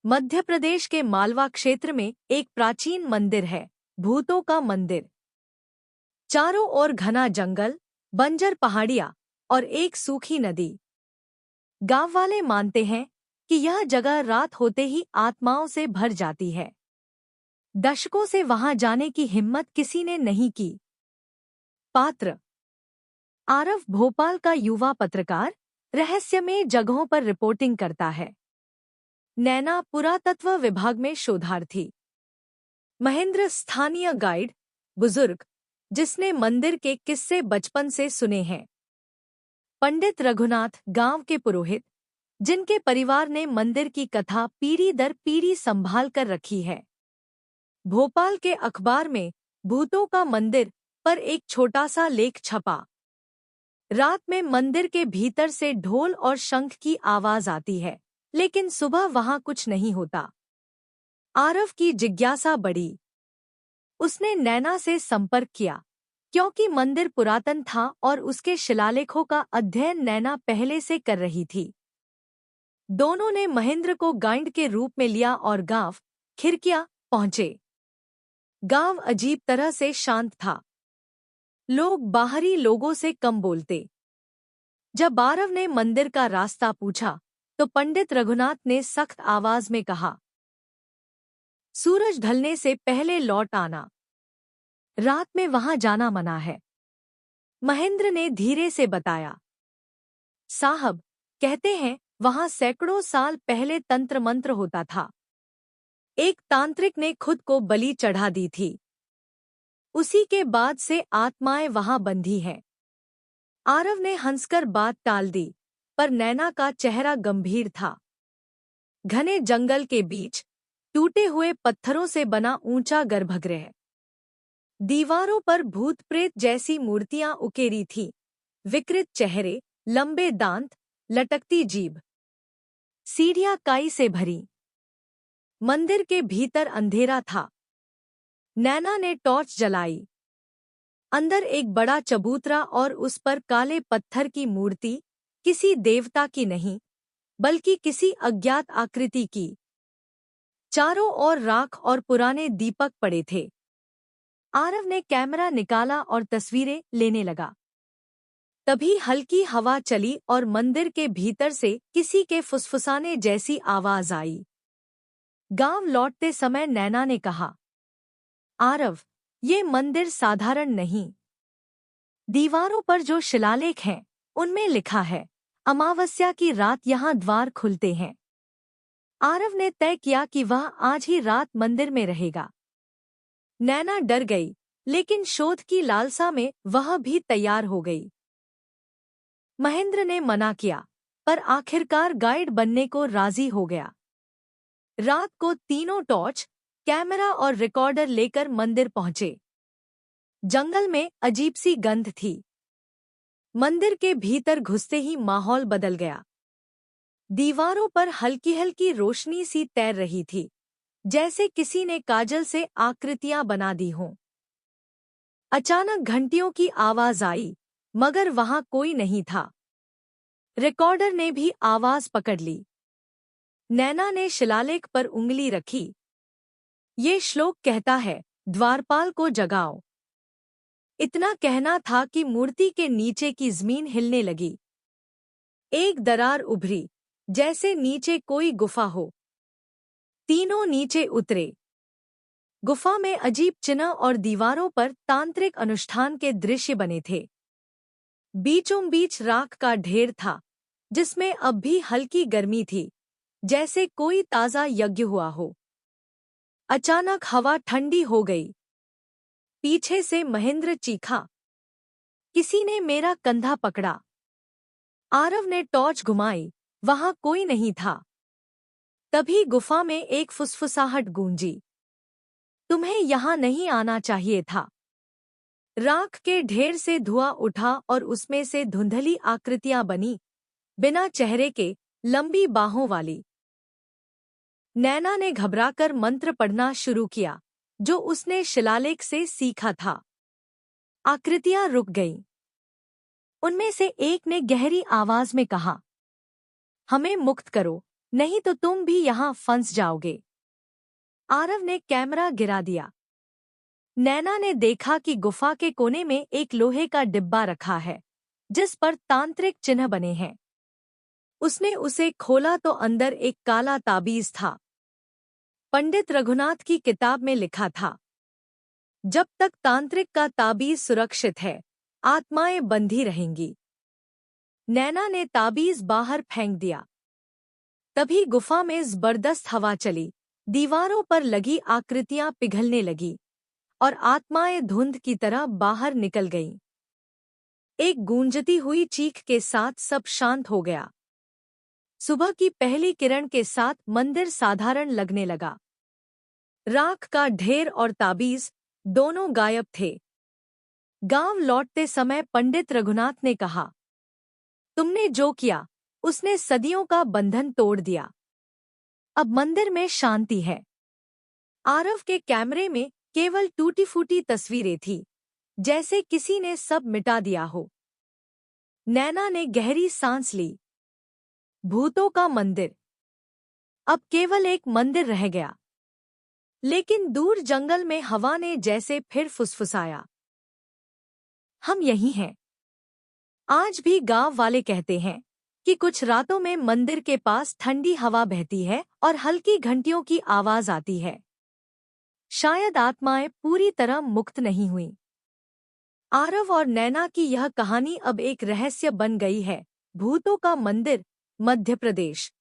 मध्य प्रदेश के मालवा क्षेत्र में एक प्राचीन मंदिर है, भूतों का मंदिर। चारों ओर घना जंगल, बंजर पहाड़ियां और एक सूखी नदी। गांव वाले मानते हैं कि यह जगह रात होते ही आत्माओं से भर जाती है। दशकों से वहां जाने की हिम्मत किसी ने नहीं की। पात्र: आरव भोपाल का युवा पत्रकार, रहस्यमय जगहों पर रिपोर्टिंग करता है। नैना पुरातत्व विभाग में शोधार्थी। महेंद्र स्थानीय गाइड, बुजुर्ग जिसने मंदिर के किस्से बचपन से सुने हैं। पंडित रघुनाथ गांव के पुरोहित, जिनके परिवार ने मंदिर की कथा पीढ़ी दर पीढ़ी संभाल कर रखी है। भोपाल के अखबार में भूतों का मंदिर पर एक छोटा सा लेख छपा। रात में मंदिर के भीतर से ढोल और शंख की आवाज आती है, लेकिन सुबह वहां कुछ नहीं होता। आरव की जिज्ञासा बढ़ी। उसने नैना से संपर्क किया, क्योंकि मंदिर पुरातन था और उसके शिलालेखों का अध्ययन नैना पहले से कर रही थी। दोनों ने महेंद्र को गाइड के रूप में लिया और गांव खिरकिया पहुंचे। गांव अजीब तरह से शांत था। लोग बाहरी लोगों से कम बोलते। जब आरव ने मंदिर का रास्ता पूछा तो पंडित रघुनाथ ने सख्त आवाज में कहा, सूरज ढलने से पहले लौट आना। रात में वहां जाना मना है। महेंद्र ने धीरे से बताया, साहब, कहते हैं वहां सैकड़ों साल पहले तंत्र मंत्र होता था। एक तांत्रिक ने खुद को बलि चढ़ा दी थी। उसी के बाद से आत्माएं वहां बंधी हैं। आरव ने हंसकर बात टाल दी, पर नैना का चेहरा गंभीर था। घने जंगल के बीच टूटे हुए पत्थरों से बना ऊंचा गर्भगृह। दीवारों पर भूत प्रेत जैसी मूर्तियां उकेरी थीं, विकृत चेहरे, लंबे दांत, लटकती जीभ। सीढ़ियां काई से भरी। मंदिर के भीतर अंधेरा था। नैना ने टॉर्च जलाई। अंदर एक बड़ा चबूतरा और उस पर काले पत्थर की मूर्ति, किसी देवता की नहीं, बल्कि किसी अज्ञात आकृति की। चारों ओर राख और पुराने दीपक पड़े थे। आरव ने कैमरा निकाला और तस्वीरें लेने लगा। तभी हल्की हवा चली और मंदिर के भीतर से किसी के फुसफुसाने जैसी आवाज आई। गांव लौटते समय नैना ने कहा, आरव, ये मंदिर साधारण नहीं। दीवारों पर जो शिलालेख हैं, उनमें लिखा है, अमावस्या की रात यहाँ द्वार खुलते हैं। आरव ने तय किया कि वह आज ही रात मंदिर में रहेगा। नैना डर गई, लेकिन शोध की लालसा में वह भी तैयार हो गई। महेंद्र ने मना किया, पर आखिरकार गाइड बनने को राजी हो गया। रात को तीनों टॉर्च, कैमरा और रिकॉर्डर लेकर मंदिर पहुंचे। जंगल में अजीब सी गंध थी। मंदिर के भीतर घुसते ही माहौल बदल गया। दीवारों पर हल्की हल्की रोशनी सी तैर रही थी, जैसे किसी ने काजल से आकृतियां बना दी हों। अचानक घंटियों की आवाज आई, मगर वहां कोई नहीं था। रिकॉर्डर ने भी आवाज पकड़ ली। नैना ने शिलालेख पर उंगली रखी। ये श्लोक कहता है, द्वारपाल को जगाओ। इतना कहना था कि मूर्ति के नीचे की जमीन हिलने लगी। एक दरार उभरी, जैसे नीचे कोई गुफा हो। तीनों नीचे उतरे। गुफा में अजीब चिन्ह और दीवारों पर तांत्रिक अनुष्ठान के दृश्य बने थे। बीचों बीच राख का ढेर था, जिसमें अब भी हल्की गर्मी थी, जैसे कोई ताजा यज्ञ हुआ हो। अचानक हवा ठंडी हो गई। पीछे से महेंद्र चीखा, किसी ने मेरा कंधा पकड़ा। आरव ने टॉर्च घुमाई, वहां कोई नहीं था। तभी गुफा में एक फुसफुसाहट गूंजी, तुम्हें यहां नहीं आना चाहिए था। राख के ढेर से धुआं उठा और उसमें से धुंधली आकृतियां बनी, बिना चेहरे के, लंबी बाहों वाली। नैना ने घबराकर मंत्र पढ़ना शुरू किया, जो उसने शिलालेख से सीखा था। आकृतियां रुक गईं। उनमें से एक ने गहरी आवाज में कहा, हमें मुक्त करो, नहीं तो तुम भी यहाँ फंस जाओगे। आरव ने कैमरा गिरा दिया। नैना ने देखा कि गुफा के कोने में एक लोहे का डिब्बा रखा है, जिस पर तांत्रिक चिन्ह बने हैं। उसने उसे खोला तो अंदर एक काला ताबीज था। पंडित रघुनाथ की किताब में लिखा था, जब तक तांत्रिक का ताबीज सुरक्षित है, आत्माएं बंधी रहेंगी। नैना ने ताबीज बाहर फेंक दिया। तभी गुफा में जबरदस्त हवा चली, दीवारों पर लगी आकृतियां पिघलने लगी और आत्माएं धुंध की तरह बाहर निकल गईं। एक गूंजती हुई चीख के साथ सब शांत हो गया। सुबह की पहली किरण के साथ मंदिर साधारण लगने लगा। राख का ढेर और ताबीज दोनों गायब थे। गांव लौटते समय पंडित रघुनाथ ने कहा, तुमने जो किया उसने सदियों का बंधन तोड़ दिया। अब मंदिर में शांति है। आरव के कैमरे में केवल टूटी फूटी तस्वीरें थी, जैसे किसी ने सब मिटा दिया हो। नैना ने गहरी सांस ली। भूतों का मंदिर। अब केवल एक मंदिर रह गया। लेकिन दूर जंगल में हवा ने जैसे फिर फुसफुसाया, हम यही हैं। आज भी गांव वाले कहते हैं कि कुछ रातों में मंदिर के पास ठंडी हवा बहती है और हल्की घंटियों की आवाज आती है। शायद आत्माएं पूरी तरह मुक्त नहीं हुईं। आरव और नैना की यह कहानी अब एक रहस्य बन गई है। भूतों का मंदिर, मध्य प्रदेश।